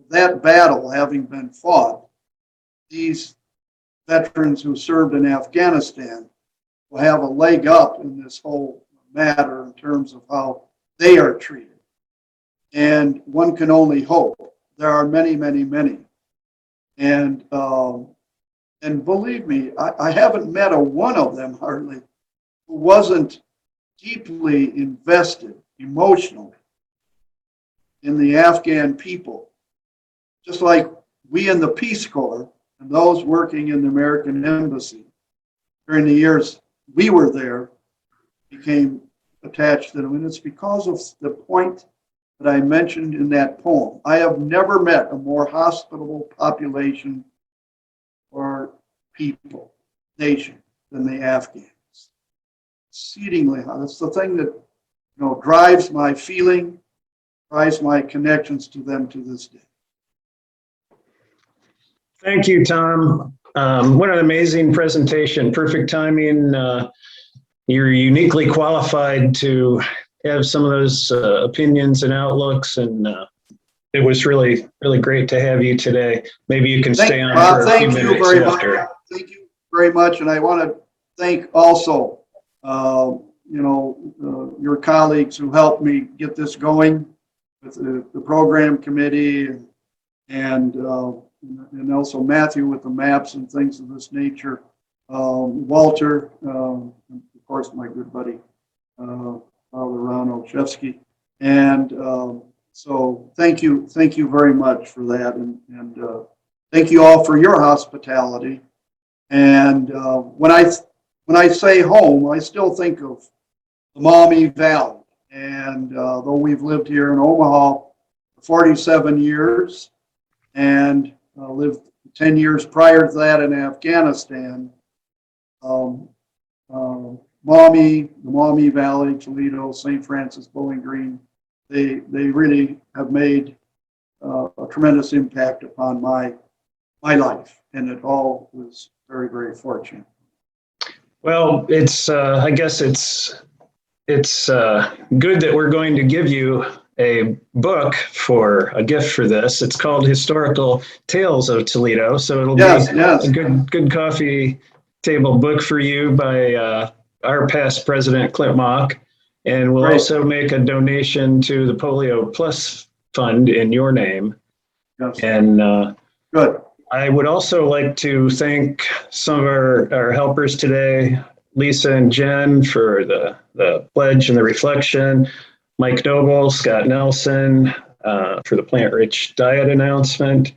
of that battle having been fought, these veterans who served in Afghanistan will have a leg up in this whole matter in terms of how they are treated. And one can only hope. There are many, many, many. And believe me, I haven't met a one of them hardly who wasn't deeply invested emotionally in the Afghan people, just like we in the Peace Corps and those working in the American Embassy during the years we were there became attached to them. And it's because of the point that I mentioned in that poem. I have never met a more hospitable population or people, nation, than the Afghans. Exceedingly high. That's the thing that drives my feeling, drives my connections to them to this day. Thank you, Tom. What an amazing presentation. Perfect timing. You're uniquely qualified to have some of those opinions and outlooks, and it was really, really great to have you today. Maybe you can stay on for a few minutes after. Thank you very much, and I want to thank also, your colleagues who helped me get this going with the program committee and also Matthew with the maps and things of this nature. Walter, of course, my good buddy, Father Ron Olszewski. And so thank you very much for that. And thank you all for your hospitality. And when I say home, I still think of the Maumee Valley. And though we've lived here in Omaha for 47 years and lived 10 years prior to that in Afghanistan, Maumee, the Maumee Valley, Toledo, St. Francis, Bowling Green, they really have made a tremendous impact upon my life, and it all was very, very fortunate. Well, it's I guess it's good that we're going to give you a book for a gift for this. It's called Historical Tales of Toledo, so it'll be a good coffee table book for you by our past president, Clint Mock. And we'll also make a donation to the Polio Plus Fund in your name. Yes. And good. I would also like to thank some of our helpers today, Lisa and Jen for the pledge and the reflection, Mike Noble, Scott Nelson for the plant-rich diet announcement,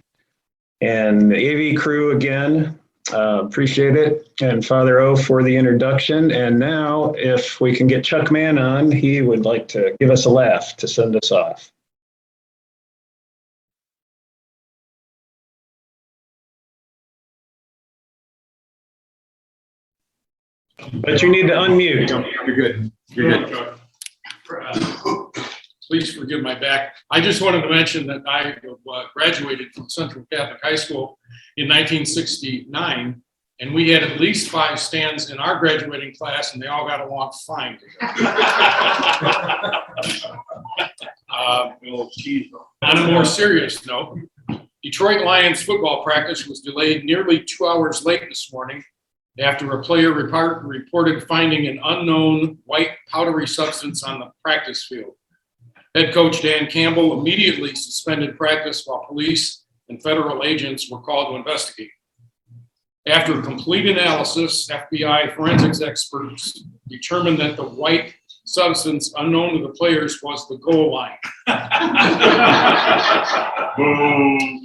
and the AV crew again. Appreciate it. And Father O for the introduction. And now, if we can get Chuck Mann on, he would like to give us a laugh to send us off. But you need to unmute. You're good. You're good. Please forgive my back. I just wanted to mention that I graduated from Central Catholic High School in 1969, and we had at least 5 stands in our graduating class, and they all got along fine. On a more serious note, Detroit Lions football practice was delayed nearly 2 hours late this morning after a player reported finding an unknown white powdery substance on the practice field. Head coach Dan Campbell immediately suspended practice while police and federal agents were called to investigate. After a complete analysis, FBI forensics experts determined that the white substance unknown to the players was the goal line.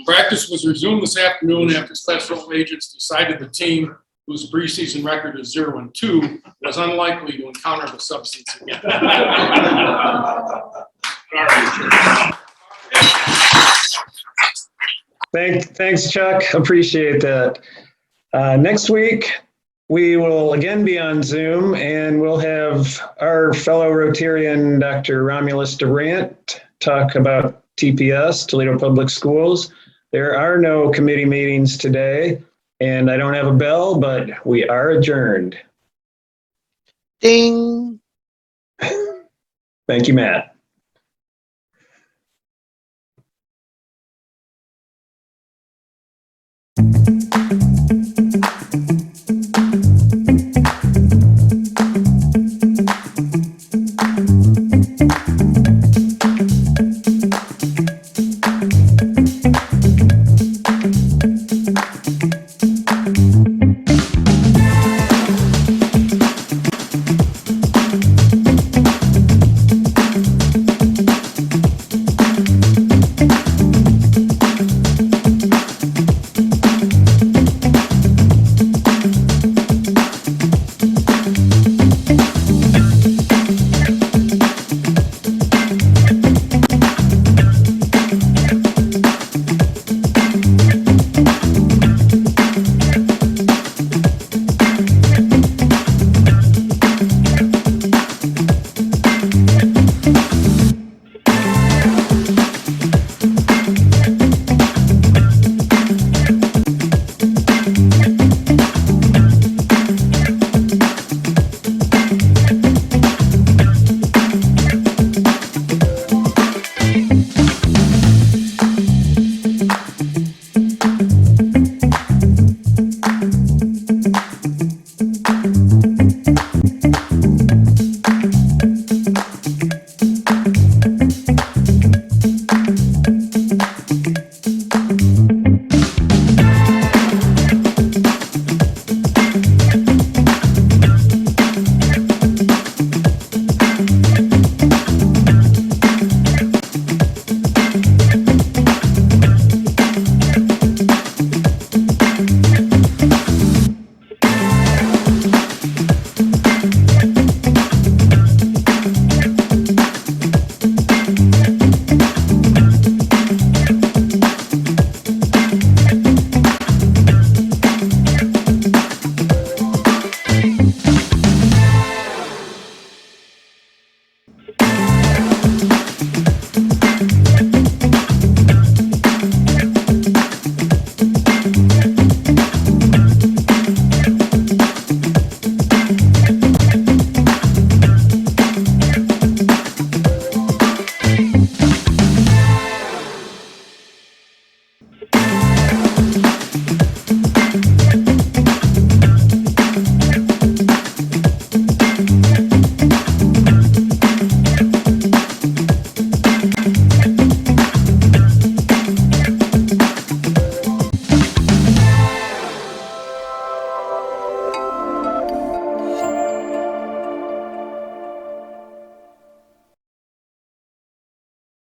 Practice was resumed this afternoon after special agents decided the team, whose preseason record is 0-2, was unlikely to encounter the substance again. Thanks, Chuck. Appreciate that. Next week, we will again be on Zoom, and we'll have our fellow Rotarian, Dr. Romulus Durant, talk about TPS, Toledo Public Schools. There are no committee meetings today, and I don't have a bell, but we are adjourned. Ding. Thank you, Matt.